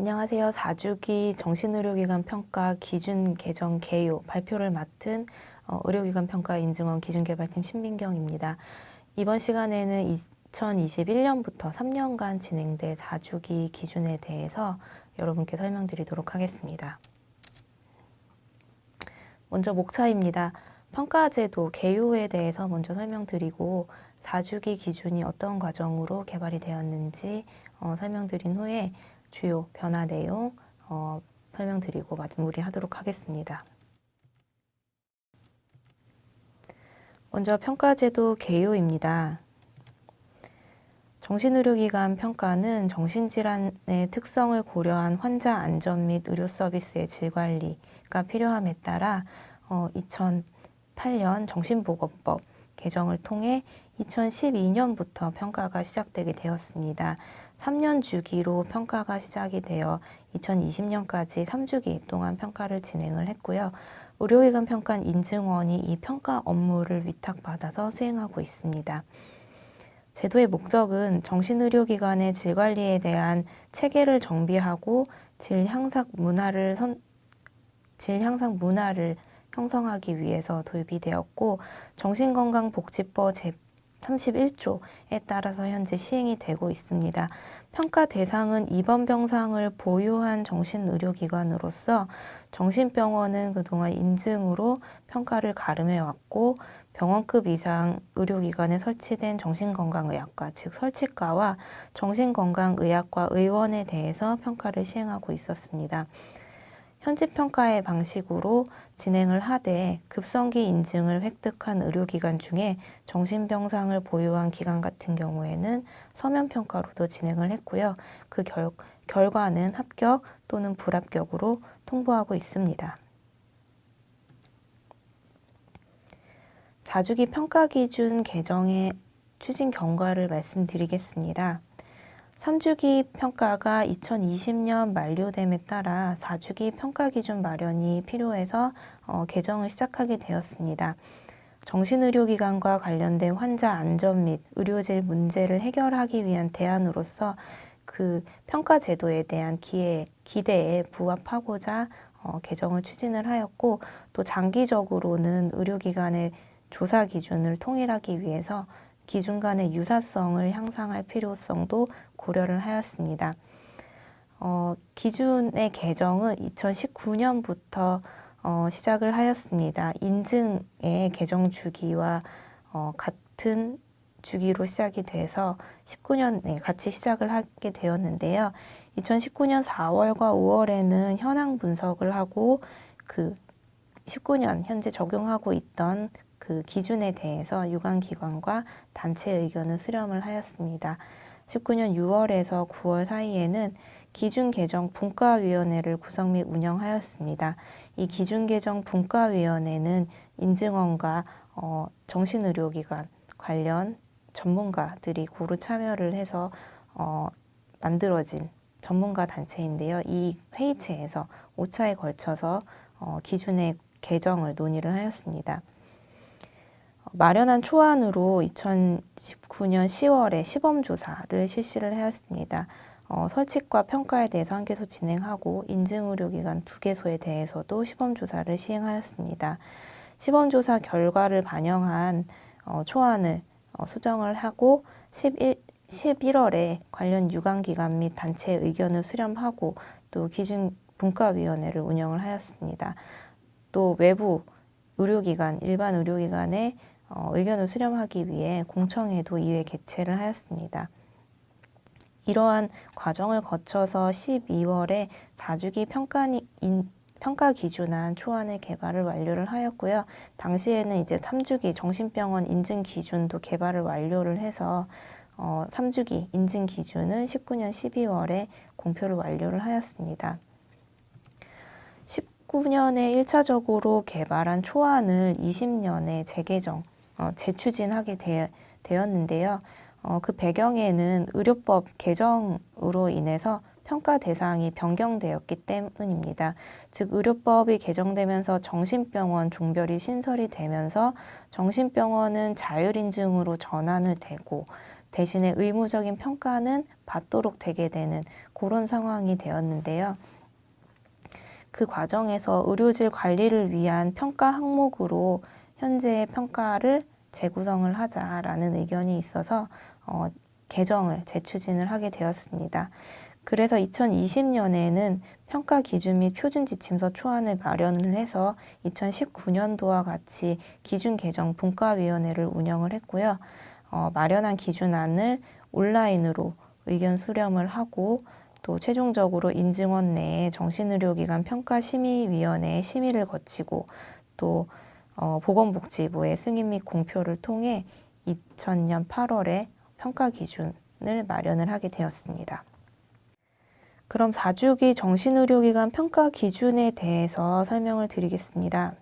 안녕하세요. 4주기 정신의료기관 평가 기준 개정 개요 발표를 맡은 의료기관 평가 인증원 기준개발팀 신민경입니다. 이번 시간에는 2021년부터 3년간 진행될 4주기 기준에 대해서 여러분께 설명드리도록 하겠습니다. 먼저 목차입니다. 평가제도 개요에 대해서 먼저 설명드리고 4주기 기준이 어떤 과정으로 개발이 되었는지 설명드린 후에 주요 변화 내용 설명드리고 마무리하도록 하겠습니다. 먼저 평가제도 개요입니다. 정신의료기관 평가는 정신질환의 특성을 고려한 환자 안전 및 의료 서비스의 질관리가 필요함에 따라 2008년 정신보건법 개정을 통해 2012년부터 평가가 시작되게 되었습니다. 3년 주기로 평가가 시작이 되어 2020년까지 3주기 동안 평가를 진행을 했고요. 의료기관 평가 인증원이 이 평가 업무를 위탁받아서 수행하고 있습니다. 제도의 목적은 정신의료기관의 질관리에 대한 체계를 정비하고 질 향상 문화를 형성하기 위해서 도입이 되었고 정신건강복지법 제31조에 따라서 현재 시행이 되고 있습니다. 평가 대상은 입원병상을 보유한 정신의료기관으로서 정신병원은 그동안 인증으로 평가를 가름해왔고 병원급 이상 의료기관에 설치된 정신건강의학과, 즉 설치과와 정신건강의학과 의원에 대해서 평가를 시행하고 있었습니다. 현지평가의 방식으로 진행을 하되 급성기 인증을 획득한 의료기관 중에 정신병상을 보유한 기관 같은 경우에는 서면평가로도 진행을 했고요. 그 결과는 합격 또는 불합격으로 통보하고 있습니다. 4주기 평가기준 개정의 추진 경과를 말씀드리겠습니다. 3주기 평가가 2020년 만료됨에 따라 4주기 평가기준 마련이 필요해서 개정을 시작하게 되었습니다. 정신의료기관과 관련된 환자 안전 및 의료질 문제를 해결하기 위한 대안으로서 그 평가제도에 대한 기대에 부합하고자 개정을 추진을 하였고 또 장기적으로는 의료기관의 조사 기준을 통일하기 위해서 기준 간의 유사성을 향상할 필요성도 고려를 하였습니다. 기준의 개정은 2019년부터 시작을 하였습니다. 인증의 개정 주기와 같은 주기로 시작이 돼서 19년에 같이 시작을 하게 되었는데요. 2019년 4월과 5월에는 현황 분석을 하고 그 19년 현재 적용하고 있던 그 기준에 대해서 유관기관과 단체 의견을 수렴을 하였습니다. 19년 6월에서 9월 사이에는 기준 개정 분과위원회를 구성 및 운영하였습니다. 이 기준 개정 분과위원회는 인증원과 정신의료기관 관련 전문가들이 고루 참여를 해서 만들어진 전문가 단체인데요. 이 회의체에서 5차에 걸쳐서 기준의 개정을 논의를 하였습니다. 마련한 초안으로 2019년 10월에 시범조사를 실시를 하였습니다. 설치과 평가에 대해서 1개소 진행하고 인증의료기관 2개소에 대해서도 시범조사를 시행하였습니다. 시범조사 결과를 반영한 초안을 수정을 하고 11월에 관련 유관기관 및 단체 의견을 수렴하고 또 기준 분과위원회를 운영을 하였습니다. 또 외부 의료기관, 일반 의료기관의 의견을 수렴하기 위해 공청회도 2회 개최를 하였습니다. 이러한 과정을 거쳐서 12월에 4주기 평가 기준안 초안의 개발을 완료를 하였고요. 당시에는 이제 3주기 정신병원 인증 기준도 개발을 완료를 해서 3주기 인증 기준은 19년 12월에 공표를 완료를 하였습니다. 19년에 1차적으로 개발한 초안을 20년에 재개정, 재추진하게 되었는데요. 그 배경에는 의료법 개정으로 인해서 평가 대상이 변경되었기 때문입니다. 즉 의료법이 개정되면서 정신병원 종별이 신설이 되면서 정신병원은 자율인증으로 전환을 되고 대신에 의무적인 평가는 받도록 되게 되는 그런 상황이 되었는데요. 그 과정에서 의료질 관리를 위한 평가 항목으로 현재 평가를 재구성을 하자라는 의견이 있어서 개정을 재추진을 하게 되었습니다. 그래서 2020년에는 평가 기준 및 표준 지침서 초안을 마련을 해서 2019년도와 같이 기준 개정 분과위원회를 운영을 했고요. 마련한 기준안을 온라인으로 의견 수렴을 하고 또 최종적으로 인증원 내에 정신의료기관 평가심의위원회의 심의를 거치고 또 보건복지부의 승인 및 공표를 통해 2000년 8월에 평가 기준을 마련을 하게 되었습니다. 그럼 4주기 정신의료기관 평가 기준에 대해서 설명을 드리겠습니다.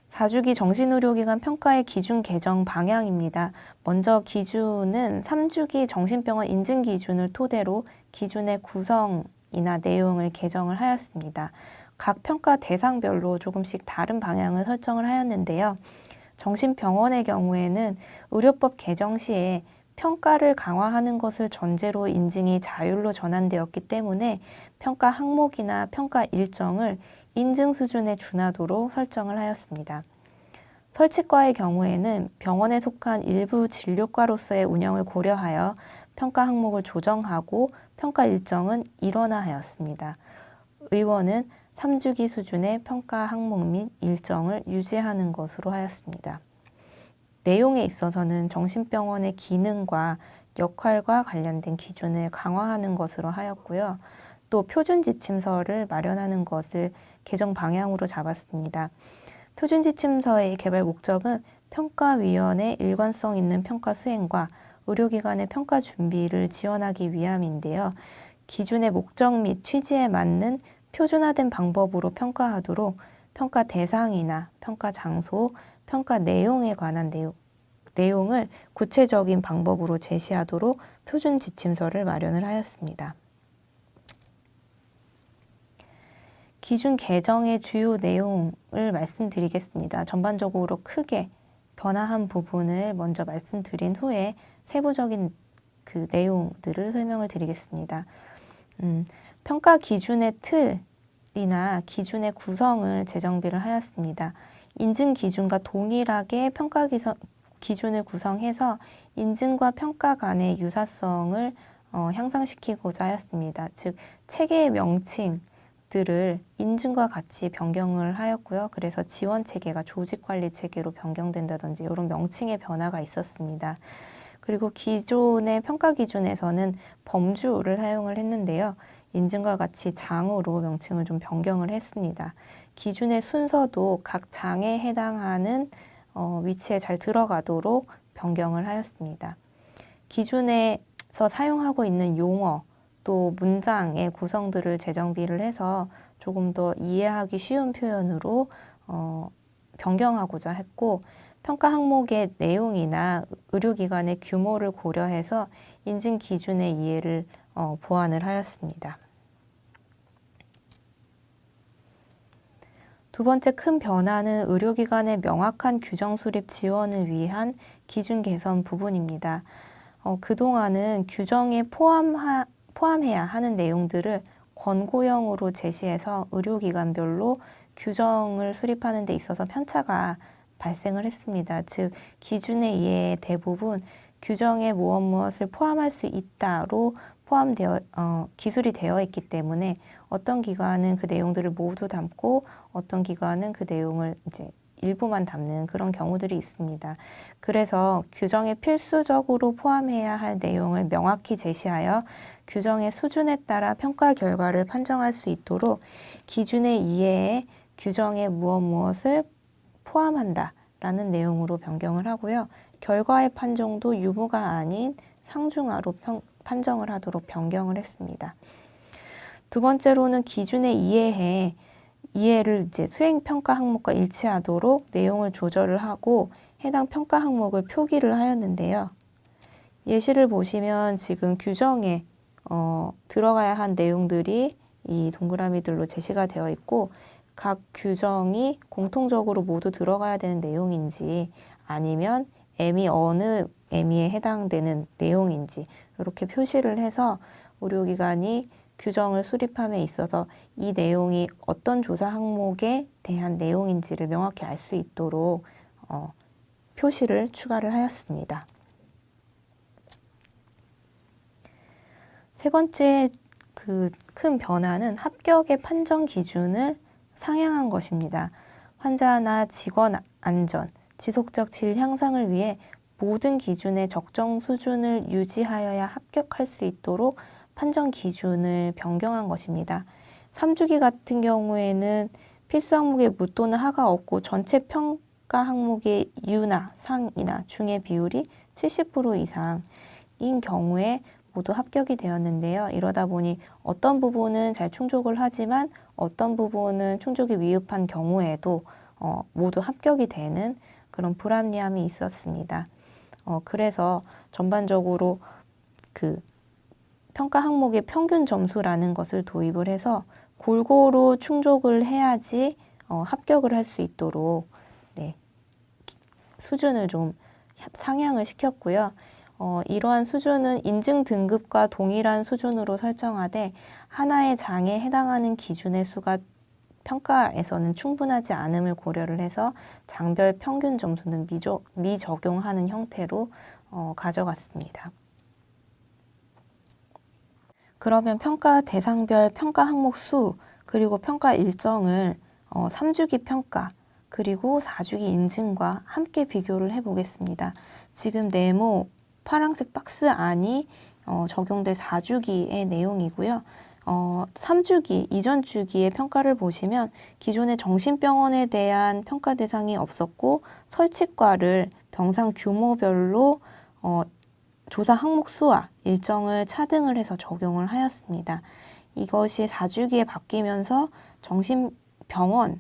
4주기 정신의료기관 평가의 기준 개정 방향입니다. 먼저 기준은 3주기 정신병원 인증 기준을 토대로 기준의 구성이나 내용을 개정을 하였습니다. 각 평가 대상별로 조금씩 다른 방향을 설정을 하였는데요. 정신병원의 경우에는 의료법 개정 시에 평가를 강화하는 것을 전제로 인증이 자율로 전환되었기 때문에 평가 항목이나 평가 일정을 인증 수준에 준하도록 설정을 하였습니다. 설치과의 경우에는 병원에 속한 일부 진료과로서의 운영을 고려하여 평가 항목을 조정하고 평가 일정은 일원화하였습니다. 의원은 3주기 수준의 평가 항목 및 일정을 유지하는 것으로 하였습니다. 내용에 있어서는 정신병원의 기능과 역할과 관련된 기준을 강화하는 것으로 하였고요. 또 표준지침서를 마련하는 것을 개정 방향으로 잡았습니다. 표준지침서의 개발 목적은 평가위원회 일관성 있는 평가 수행과 의료기관의 평가 준비를 지원하기 위함인데요. 기준의 목적 및 취지에 맞는 표준화된 방법으로 평가하도록 평가 대상이나 평가 장소, 평가 내용에 관한 내용을 구체적인 방법으로 제시하도록 표준 지침서를 마련을 하였습니다. 기준 개정의 주요 내용을 말씀드리겠습니다. 전반적으로 크게 변화한 부분을 먼저 말씀드린 후에 세부적인 그 내용들을 설명을 드리겠습니다. 평가 기준의 틀이나 기준의 구성을 재정비를 하였습니다. 인증 기준과 동일하게 평가 기준을 구성해서 인증과 평가 간의 유사성을 향상시키고자 하였습니다. 즉, 체계의 명칭들을 인증과 같이 변경을 하였고요. 그래서 지원체계가 조직관리체계로 변경된다든지 이런 명칭의 변화가 있었습니다. 그리고 기존의 평가 기준에서는 범주를 사용을 했는데요. 인증과 같이 장으로 명칭을 좀 변경을 했습니다. 기준의 순서도 각 장에 해당하는 위치에 잘 들어가도록 변경을 하였습니다. 기준에서 사용하고 있는 용어 또 문장의 구성들을 재정비를 해서 조금 더 이해하기 쉬운 표현으로 변경하고자 했고 평가 항목의 내용이나 의료기관의 규모를 고려해서 인증 기준의 이해를 보완을 하였습니다. 두 번째 큰 변화는 의료기관의 명확한 규정 수립 지원을 위한 기준 개선 부분입니다. 그동안은 규정에 포함해야 하는 내용들을 권고형으로 제시해서 의료기관별로 규정을 수립하는 데 있어서 편차가 발생을 했습니다. 즉, 기준의 이해의 대부분 규정에 무엇을 포함할 수 있다로 기술이 되어 있기 때문에 어떤 기관은 그 내용들을 모두 담고 어떤 기관은 그 내용을 이제 일부만 담는 그런 경우들이 있습니다. 그래서 규정에 필수적으로 포함해야 할 내용을 명확히 제시하여 규정의 수준에 따라 평가 결과를 판정할 수 있도록 기준의 이해에 규정에 무엇을 포함한다라는 내용으로 변경을 하고요. 결과의 판정도 유무가 아닌 상중하로 판정을 하도록 변경을 했습니다. 두 번째로는 기준의 이해를 이제 수행평가 항목과 일치하도록 내용을 조절을 하고 해당 평가 항목을 표기를 하였는데요. 예시를 보시면 지금 규정에 들어가야 한 내용들이 이 동그라미들로 제시가 되어 있고 각 규정이 공통적으로 모두 들어가야 되는 내용인지 아니면 어느 의미에 해당되는 내용인지 이렇게 표시를 해서 의료기관이 규정을 수립함에 있어서 이 내용이 어떤 조사 항목에 대한 내용인지를 명확히 알 수 있도록 표시를 추가를 하였습니다. 세 번째 큰 변화는 합격의 판정 기준을 상향한 것입니다. 환자나 직원 안전, 지속적 질 향상을 위해 모든 기준의 적정 수준을 유지하여야 합격할 수 있도록 판정 기준을 변경한 것입니다. 3주기 같은 경우에는 필수 항목에 무 또는 하가 없고 전체 평가 항목의 유나 상이나 중의 비율이 70% 이상인 경우에 모두 합격이 되었는데요. 이러다 보니 어떤 부분은 잘 충족을 하지만 어떤 부분은 충족이 미흡한 경우에도 모두 합격이 되는 그런 불합리함이 있었습니다. 그래서 전반적으로 평가 항목의 평균 점수라는 것을 도입을 해서 골고루 충족을 해야지 합격을 할 수 있도록 수준을 좀 상향을 시켰고요. 이러한 수준은 인증 등급과 동일한 수준으로 설정하되 하나의 장에 해당하는 기준의 수가 평가에서는 충분하지 않음을 고려를 해서 장별 평균 점수는 미적용하는 형태로 가져갔습니다. 그러면 평가 대상별 평가 항목 수 그리고 평가 일정을 3주기 평가 그리고 4주기 인증과 함께 비교를 해보겠습니다. 지금 네모 파란색 박스 안이 적용될 4주기의 내용이고요. 3주기, 이전 주기의 평가를 보시면 기존의 정신병원에 대한 평가 대상이 없었고 설치과를 병상 규모별로 조사 항목 수와 일정을 차등을 해서 적용을 하였습니다. 이것이 4주기에 바뀌면서 정신병원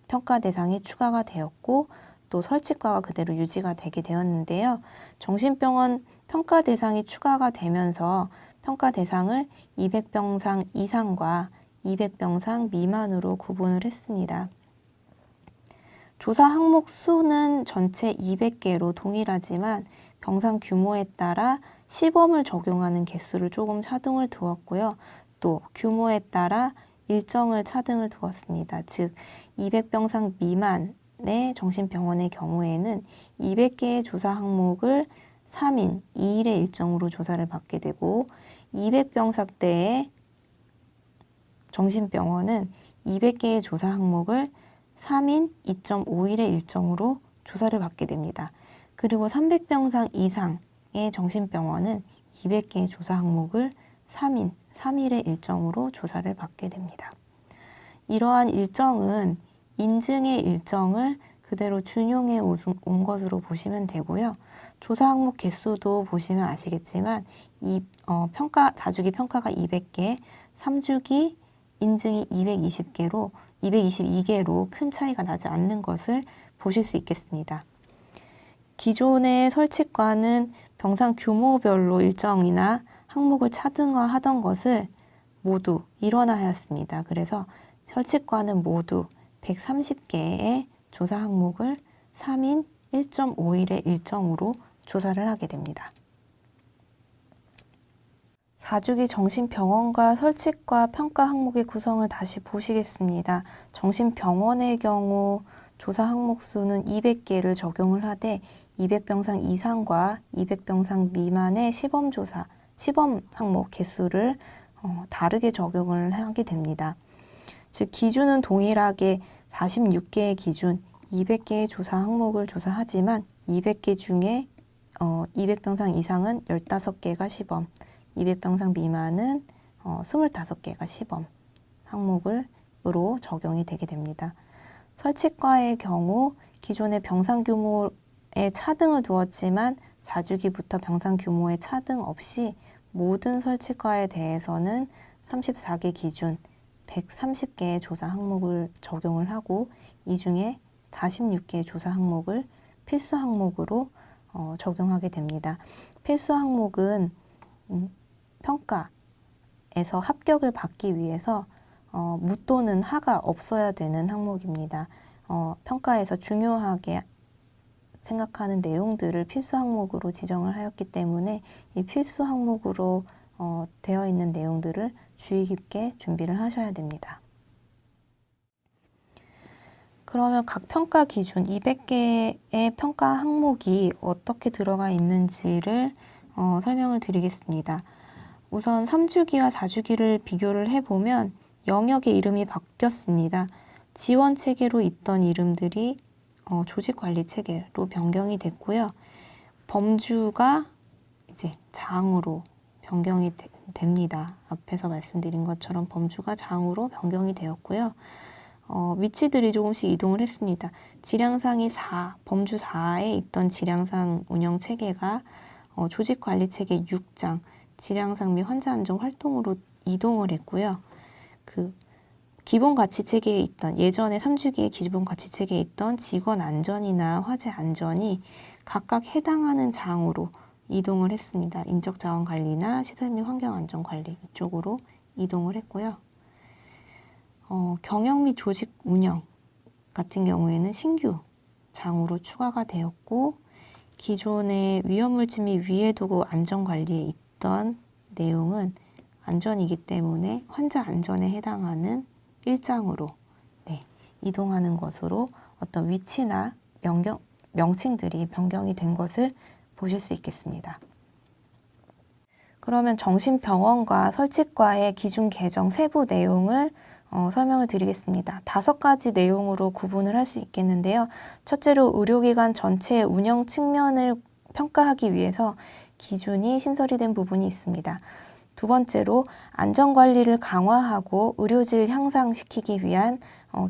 평가 대상이 추가가 되었고 또 설치과가 그대로 유지가 되게 되었는데요. 정신병원 평가 대상이 추가가 되면서 평가 대상을 200병상 이상과 200병상 미만으로 구분을 했습니다. 조사 항목 수는 전체 200개로 동일하지만 병상 규모에 따라 시범을 적용하는 개수를 조금 차등을 두었고요. 또 규모에 따라 일정을 차등을 두었습니다. 즉 200병상 미만의 정신병원의 경우에는 200개의 조사 항목을 3인 2일의 일정으로 조사를 받게 되고 200병상대의 정신병원은 200개의 조사 항목을 3인 2.5일의 일정으로 조사를 받게 됩니다. 그리고 300병상 이상의 정신병원은 200개의 조사 항목을 3인 3일의 일정으로 조사를 받게 됩니다. 이러한 일정은 인증의 일정을 그대로 준용해 온 것으로 보시면 되고요. 조사 항목 개수도 보시면 아시겠지만 4주기 평가가 200개, 3주기 인증이 222개로 큰 차이가 나지 않는 것을 보실 수 있겠습니다. 기존의 설치과는 병상 규모별로 일정이나 항목을 차등화하던 것을 모두 일원화하였습니다. 그래서 설치과는 모두 130개의 조사 항목을 3인 1.5일의 일정으로 조사를 하게 됩니다. 4주기 정신병원과 설치과 평가 항목의 구성을 다시 보시겠습니다. 정신병원의 경우 조사 항목 수는 200개를 적용을 하되 200병상 이상과 200병상 미만의 시범 항목 개수를 다르게 적용을 하게 됩니다. 즉 기준은 동일하게 46개의 기준 200개의 조사 항목을 조사하지만 200개 중에 200병상 이상은 15개가 시범, 200병상 미만은 25개가 시범 항목으로 적용이 되게 됩니다. 설치과의 경우 기존의 병상 규모에 차등을 두었지만 4주기부터 병상 규모에 차등 없이 모든 설치과에 대해서는 34개 기준 130개의 조사 항목을 적용을 하고 이 중에 46개의 조사 항목을 필수 항목으로 적용하게 됩니다. 필수 항목은 평가에서 합격을 받기 위해서 무 또는 하가 없어야 되는 항목입니다. 평가에서 중요하게 생각하는 내용들을 필수 항목으로 지정을 하였기 때문에 이 필수 항목으로 되어 있는 내용들을 주의 깊게 준비를 하셔야 됩니다. 그러면 각 평가 기준 200개의 평가 항목이 어떻게 들어가 있는지를 설명을 드리겠습니다. 우선 3주기와 4주기를 비교를 해보면 영역의 이름이 바뀌었습니다. 지원 체계로 있던 이름들이 조직 관리 체계로 변경이 됐고요. 범주가 이제 장으로 변경이 됩니다. 앞에서 말씀드린 것처럼 범주가 장으로 변경이 되었고요. 위치들이 조금씩 이동을 했습니다. 지량상이 4, 범주 4에 있던 지량상 운영 체계가 조직관리 체계 6장, 지량상 및 환자 안정 활동으로 이동을 했고요. 그 기본 가치 체계에 있던 예전에 3주기의 기본 가치 체계에 있던 직원 안전이나 화재 안전이 각각 해당하는 장으로 이동을 했습니다. 인적 자원 관리나 시설 및 환경 안전 관리 이쪽으로 이동을 했고요. 경영 및 조직 운영 같은 경우에는 신규 장으로 추가가 되었고, 기존의 위험물질 및 위해도구 안전관리에 있던 내용은 안전이기 때문에 환자 안전에 해당하는 1장으로 이동하는 것으로 어떤 위치나 명칭들이 변경이 된 것을 보실 수 있겠습니다. 그러면 정신병원과 설치과의 기준 개정 세부 내용을 설명을 드리겠습니다. 5가지 내용으로 구분을 할 수 있겠는데요. 첫째로 의료기관 전체의 운영 측면을 평가하기 위해서 기준이 신설이 된 부분이 있습니다. 두 번째로 안전관리를 강화하고 의료질 향상시키기 위한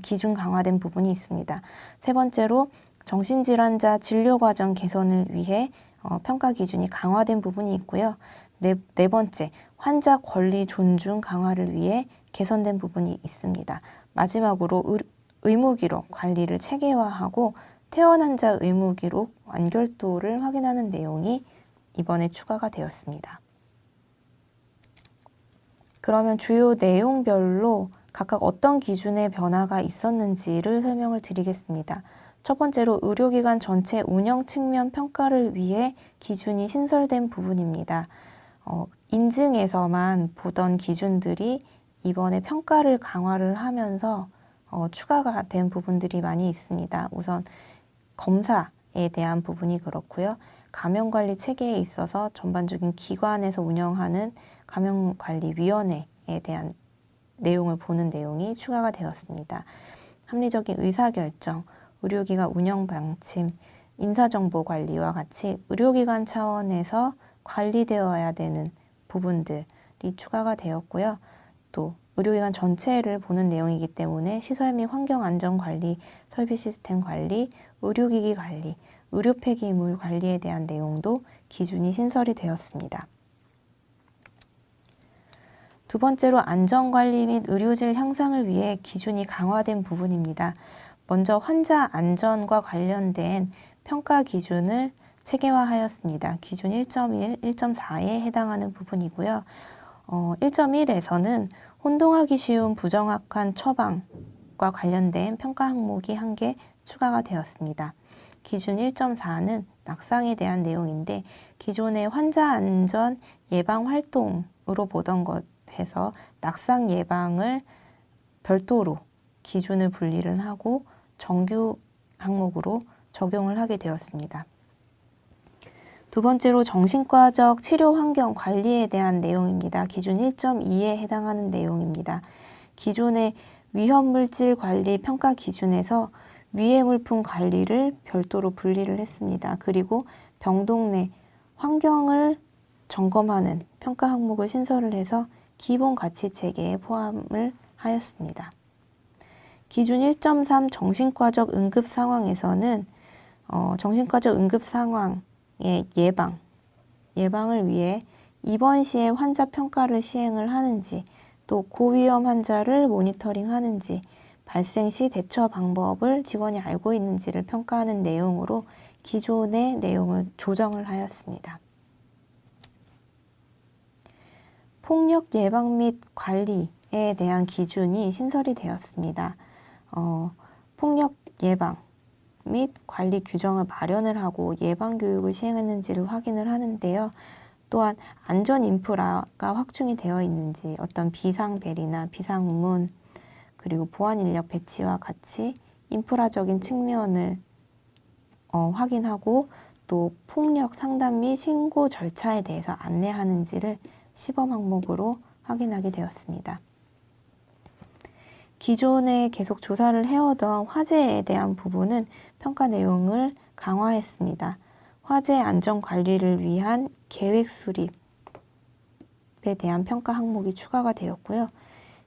기준 강화된 부분이 있습니다. 세 번째로 정신질환자 진료과정 개선을 위해 평가 기준이 강화된 부분이 있고요. 네 번째, 환자 권리 존중 강화를 위해 개선된 부분이 있습니다. 마지막으로 의무기록 관리를 체계화하고 퇴원 환자 의무기록 완결도를 확인하는 내용이 이번에 추가가 되었습니다. 그러면 주요 내용별로 각각 어떤 기준의 변화가 있었는지를 설명을 드리겠습니다. 첫 번째로 의료기관 전체 운영 측면 평가를 위해 기준이 신설된 부분입니다. 인증에서만 보던 기준들이 이번에 평가를 강화를 하면서 추가가 된 부분들이 많이 있습니다. 우선 검사에 대한 부분이 그렇고요. 감염관리 체계에 있어서 전반적인 기관에서 운영하는 감염관리위원회에 대한 내용을 보는 내용이 추가가 되었습니다. 합리적인 의사결정, 의료기관 운영 방침, 인사정보 관리와 같이 의료기관 차원에서 관리되어야 되는 부분들이 추가가 되었고요. 또 의료기관 전체를 보는 내용이기 때문에 시설 및 환경 안전 관리, 설비 시스템 관리, 의료기기 관리, 의료 폐기물 관리에 대한 내용도 기준이 신설이 되었습니다. 두 번째로 안전관리 및 의료질 향상을 위해 기준이 강화된 부분입니다. 먼저 환자 안전과 관련된 평가 기준을 체계화하였습니다. 기준 1.1, 1.4에 해당하는 부분이고요. 1.1에서는 혼동하기 쉬운 부정확한 처방과 관련된 평가 항목이 1개 추가가 되었습니다. 기준 1.4는 낙상에 대한 내용인데 기존의 환자 안전 예방 활동으로 보던 것에서 낙상 예방을 별도로 기준을 분리를 하고 정규 항목으로 적용을 하게 되었습니다. 두 번째로 정신과적 치료 환경 관리에 대한 내용입니다. 기준 1.2에 해당하는 내용입니다. 기존의 위험물질 관리 평가 기준에서 위해물품 관리를 별도로 분리를 했습니다. 그리고 병동 내 환경을 점검하는 평가 항목을 신설을 해서 기본 가치 체계에 포함을 하였습니다. 기준 1.3 정신과적 응급 상황에서는 정신과적 응급 상황의 예방을 위해 입원 시에 환자 평가를 시행을 하는지, 또 고위험 환자를 모니터링 하는지, 발생 시 대처 방법을 직원이 알고 있는지를 평가하는 내용으로 기존의 내용을 조정을 하였습니다. 폭력 예방 및 관리에 대한 기준이 신설이 되었습니다. 폭력 예방 및 관리 규정을 마련을 하고 예방 교육을 시행했는지를 확인을 하는데요. 또한 안전 인프라가 확충이 되어 있는지, 어떤 비상벨이나 비상문, 그리고 보안 인력 배치와 같이 인프라적인 측면을 확인하고, 또 폭력 상담 및 신고 절차에 대해서 안내하는지를 시범 항목으로 확인하게 되었습니다. 기존에 계속 조사를 해오던 화재에 대한 부분은 평가 내용을 강화했습니다. 화재 안전 관리를 위한 계획 수립에 대한 평가 항목이 추가가 되었고요.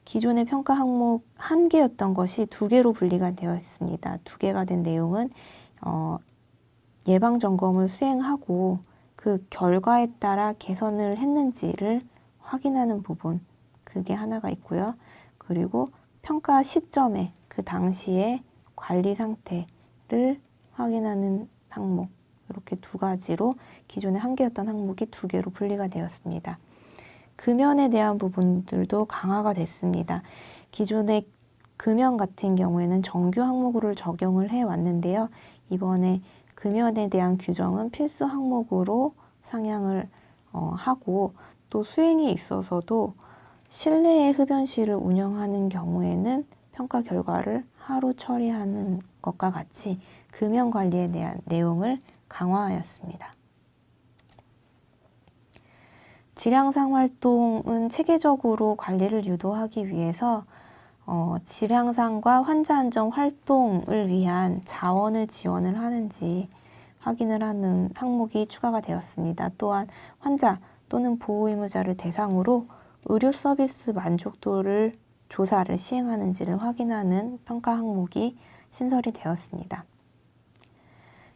기존의 평가 항목 1개였던 것이 2개로 분리가 되어 있습니다. 2개가 된 내용은 예방 점검을 수행하고 그 결과에 따라 개선을 했는지를 확인하는 부분, 그게 하나가 있고요. 그리고 평가 시점에 그 당시의 관리 상태를 확인하는 항목, 이렇게 2가지로 기존에 1개였던 항목이 2개로 분리가 되었습니다. 금연에 대한 부분들도 강화가 됐습니다. 기존의 금연 같은 경우에는 정규 항목으로 적용을 해왔는데요. 이번에 금연에 대한 규정은 필수 항목으로 상향을 하고, 또 수행에 있어서도 실내의 흡연실을 운영하는 경우에는 평가 결과를 하루 처리하는 것과 같이 금연 관리에 대한 내용을 강화하였습니다. 질향상 활동은 체계적으로 관리를 유도하기 위해서 질향상과 환자 안전 활동을 위한 자원을 지원을 하는지 확인을 하는 항목이 추가가 되었습니다. 또한 환자 또는 보호의무자를 대상으로 의료 서비스 만족도를 조사를 시행하는지를 확인하는 평가 항목이 신설이 되었습니다.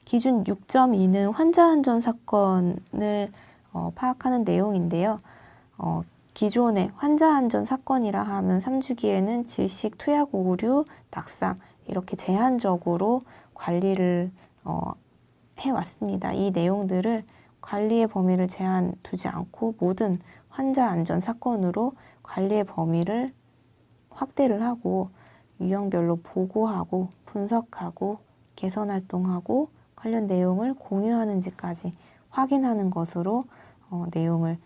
기준 6.2는 환자 안전 사건을 파악하는 내용인데요. 기존의 환자 안전 사건이라 하면 3주기에는 질식, 투약, 오류, 낙상 이렇게 제한적으로 관리를 해왔습니다. 이 내용들을 관리의 범위를 제한 두지 않고 모든 환자 안전 사건으로 관리의 범위를 확대를 하고 유형별로 보고하고 분석하고 개선 활동하고 관련 내용을 공유하는지까지 확인하는 것으로 내용을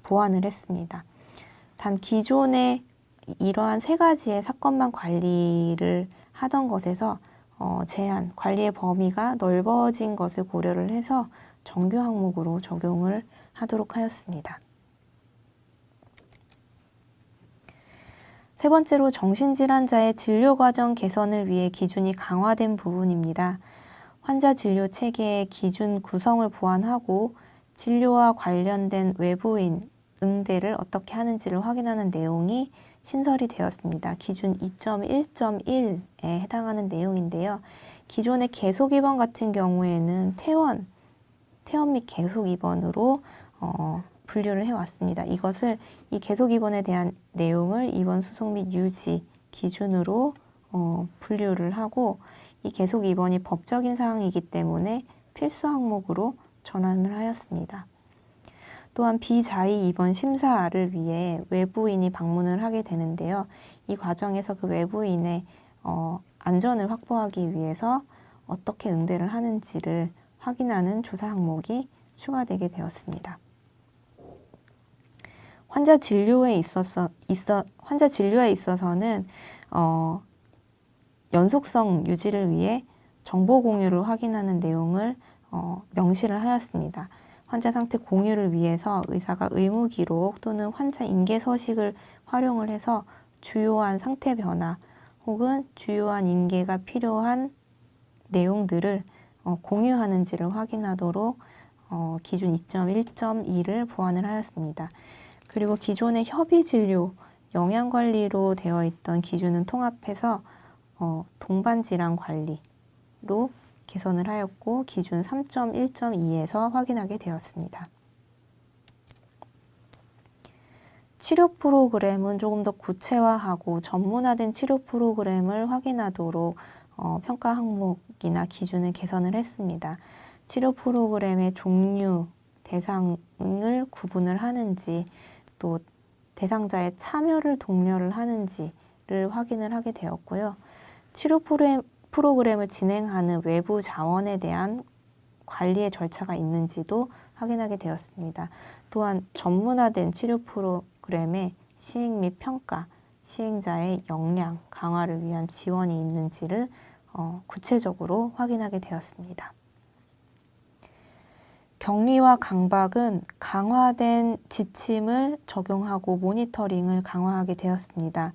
보완을 했습니다. 단 기존에 이러한 3가지의 사건만 관리를 하던 것에서 제한, 관리의 범위가 넓어진 것을 고려를 해서 정규 항목으로 적용을 하도록 하였습니다. 3번째로 정신질환자의 진료과정 개선을 위해 기준이 강화된 부분입니다. 환자 진료 체계의 기준 구성을 보완하고 진료와 관련된 외부인 응대를 어떻게 하는지를 확인하는 내용이 신설이 되었습니다. 기준 2.1.1에 해당하는 내용인데요. 기존의 계속 입원 같은 경우에는 퇴원 및 계속 입원으로 분류를 해왔습니다. 이것을 이 계속 입원에 대한 내용을 입원 수속 및 유지 기준으로 분류를 하고, 이 계속 입원이 법적인 사항이기 때문에 필수 항목으로 전환을 하였습니다. 또한 비자의 입원 심사를 위해 외부인이 방문을 하게 되는데요. 이 과정에서 그 외부인의 안전을 확보하기 위해서 어떻게 응대를 하는지를 확인하는 조사 항목이 추가되게 되었습니다. 환자 진료에 있어서는 연속성 유지를 위해 정보 공유를 확인하는 내용을 명시를 하였습니다. 환자 상태 공유를 위해서 의사가 의무 기록 또는 환자 인계 서식을 활용을 해서 주요한 상태 변화 혹은 주요한 인계가 필요한 내용들을 공유하는지를 확인하도록 기준 2.1.2를 보완을 하였습니다. 그리고 기존의 협의진료, 영양관리로 되어 있던 기준은 통합해서 동반질환 관리로 개선을 하였고 기준 3.1.2에서 확인하게 되었습니다. 치료 프로그램은 조금 더 구체화하고 전문화된 치료 프로그램을 확인하도록 평가 항목이나 기준을 개선을 했습니다. 치료 프로그램의 종류, 대상을 구분을 하는지, 또 대상자의 참여를 독려를 하는지를 확인을 하게 되었고요. 치료 프로그램을 진행하는 외부 자원에 대한 관리의 절차가 있는지도 확인하게 되었습니다. 또한 전문화된 치료 프로그램의 시행 및 평가, 시행자의 역량 강화를 위한 지원이 있는지를 구체적으로 확인하게 되었습니다. 격리와 강박은 강화된 지침을 적용하고 모니터링을 강화하게 되었습니다.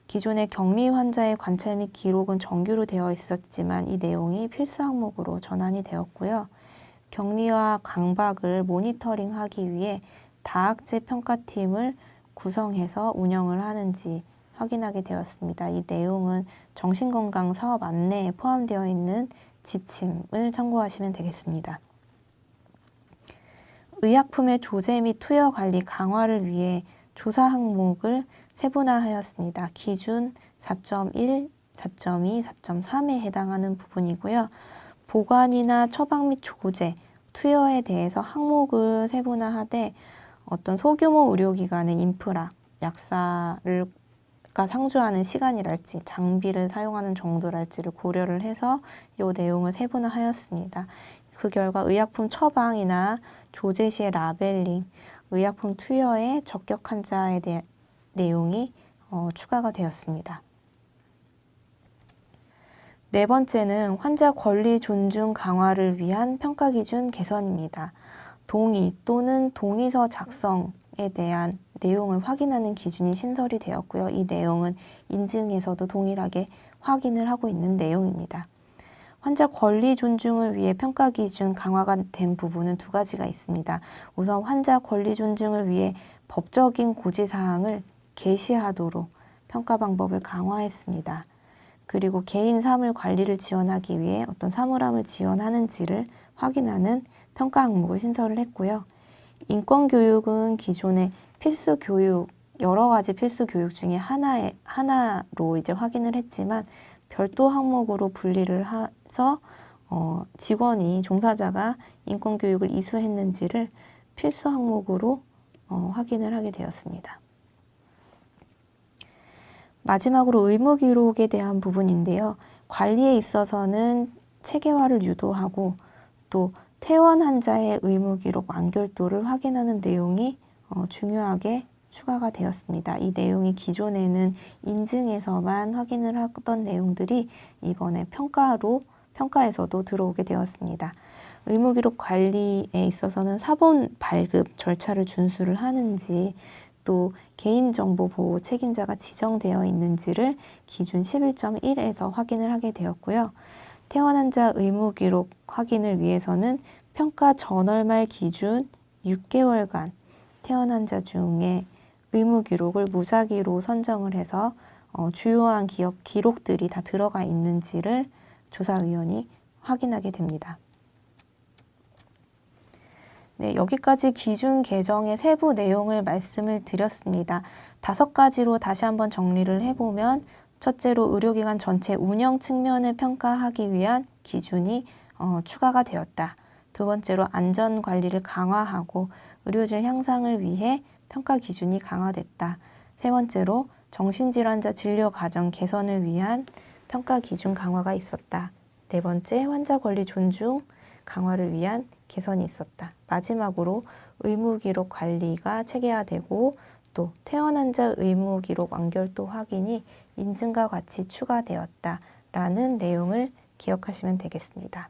기존의 격리 환자의 관찰 및 기록은 정규로 되어 있었지만 이 내용이 필수 항목으로 전환이 되었고요. 격리와 강박을 모니터링하기 위해 다학제 평가팀을 구성해서 운영을 하는지 확인하게 되었습니다. 이 내용은 정신건강 사업 안내에 포함되어 있는 지침을 참고하시면 되겠습니다. 의약품의 조제 및 투여 관리 강화를 위해 조사 항목을 세분화하였습니다. 기준 4.1, 4.2, 4.3에 해당하는 부분이고요. 보관이나 처방 및 조제, 투여에 대해서 항목을 세분화하되 어떤 소규모 의료기관의 인프라, 약사가 상주하는 시간이랄지 장비를 사용하는 정도랄지를 고려를 해서 이 내용을 세분화하였습니다. 그 결과 의약품 처방이나 조제 시의 라벨링, 의약품 투여에 적격 환자에 대한 내용이 추가가 되었습니다. 네 번째는 환자 권리 존중 강화를 위한 평가 기준 개선입니다. 동의 또는 동의서 작성에 대한 내용을 확인하는 기준이 신설이 되었고요. 이 내용은 인증에서도 동일하게 확인을 하고 있는 내용입니다. 환자 권리 존중을 위해 평가 기준 강화가 된 부분은 두 가지가 있습니다. 우선 환자 권리 존중을 위해 법적인 고지사항을 게시하도록 평가 방법을 강화했습니다. 그리고 개인 사물 관리를 지원하기 위해 어떤 사물함을 지원하는지를 확인하는 평가 항목을 신설을 했고요. 인권교육은 기존의 필수 교육, 여러 가지 필수 교육 중에 하나로 이제 확인을 했지만 별도 항목으로 분리를 해서 직원이, 종사자가 인권교육을 이수했는지를 필수 항목으로 확인을 하게 되었습니다. 마지막으로 의무기록에 대한 부분인데요. 관리에 있어서는 체계화를 유도하고 또 퇴원 환자의 의무기록 완결도를 확인하는 내용이 중요하게 추가가 되었습니다. 이 내용이 기존에는 인증에서만 확인을 하던 내용들이 이번에 평가에서도 들어오게 되었습니다. 의무기록 관리에 있어서는 사본 발급 절차를 준수를 하는지 또 개인정보 보호 책임자가 지정되어 있는지를 기준 11.1에서 확인을 하게 되었고요. 퇴원 환자 의무기록 확인을 위해서는 평가 전월 말 기준 6개월간 퇴원 환자 중에 의무기록을 무작위로 선정을 해서 주요한 기록들이 다 들어가 있는지를 조사위원이 확인하게 됩니다. 네, 여기까지 기준 개정의 세부 내용을 말씀을 드렸습니다. 5가지로 다시 한번 정리를 해보면 첫째로 의료기관 전체 운영 측면을 평가하기 위한 기준이 추가가 되었다. 두 번째로 안전관리를 강화하고 의료질 향상을 위해 평가 기준이 강화됐다. 세 번째로 정신질환자 진료 과정 개선을 위한 평가 기준 강화가 있었다. 네 번째, 환자 권리 존중 강화를 위한 개선이 있었다. 마지막으로 의무기록 관리가 체계화되고 또 퇴원 환자 의무기록 완결도 확인이 인증과 같이 추가되었다라는 내용을 기억하시면 되겠습니다.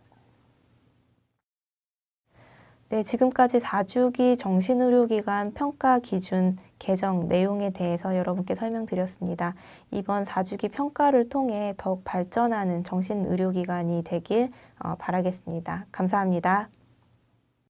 네, 지금까지 4주기 정신의료기관 평가 기준 개정 내용에 대해서 여러분께 설명드렸습니다. 이번 4주기 평가를 통해 더욱 발전하는 정신의료기관이 되길 바라겠습니다. 감사합니다.